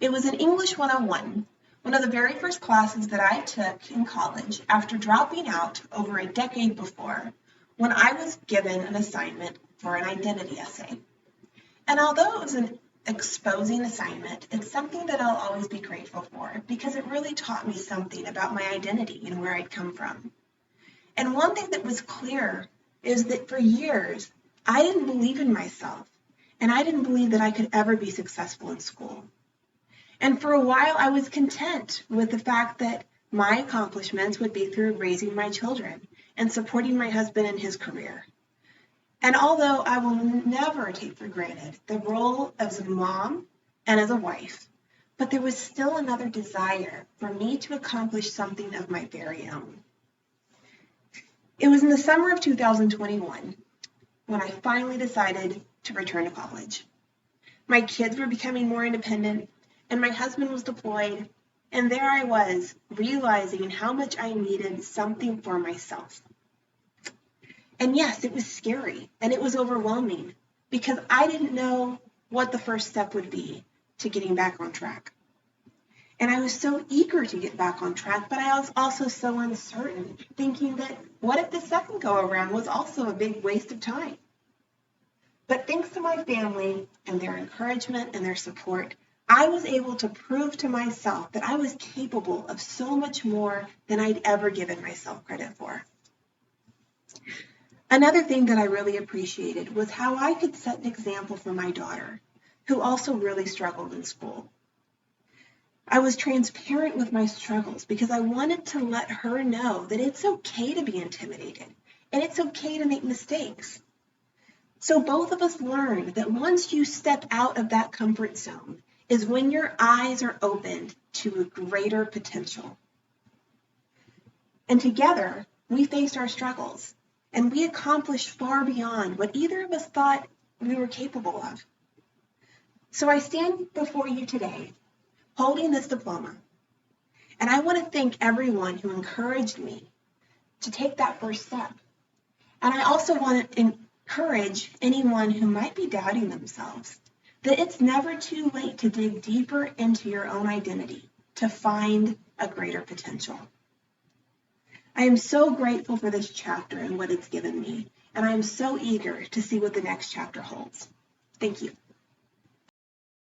It was in English 101, one of the very first classes that I took in college after dropping out over a decade before, when I was given an assignment for an identity essay. And although it was an exposing assignment, it's something that I'll always be grateful for because it really taught me something about my identity and where I'd come from. And one thing that was clear is that for years, I didn't believe in myself, and I didn't believe that I could ever be successful in school. And for a while, I was content with the fact that my accomplishments would be through raising my children and supporting my husband in his career. And although I will never take for granted the role as a mom and as a wife, but there was still another desire for me to accomplish something of my very own. It was in the summer of 2021 when I finally decided to return to college. My kids were becoming more independent, and my husband was deployed, and there I was, realizing how much I needed something for myself. And yes, it was scary, and it was overwhelming, because I didn't know what the first step would be to getting back on track. And I was so eager to get back on track, but I was also so uncertain, thinking that what if the second go around was also a big waste of time? But thanks to my family and their encouragement and their support, I was able to prove to myself that I was capable of so much more than I'd ever given myself credit for. Another thing that I really appreciated was how I could set an example for my daughter, who also really struggled in school. I was transparent with my struggles because I wanted to let her know that it's okay to be intimidated and it's okay to make mistakes. So both of us learned that once you step out of that comfort zone is when your eyes are opened to a greater potential. And together, we faced our struggles and we accomplished far beyond what either of us thought we were capable of. So I stand before you today holding this diploma. And I want to thank everyone who encouraged me to take that first step. And I also want to encourage anyone who might be doubting themselves that it's never too late to dig deeper into your own identity to find a greater potential. I am so grateful for this chapter and what it's given me, and I am so eager to see what the next chapter holds. Thank you.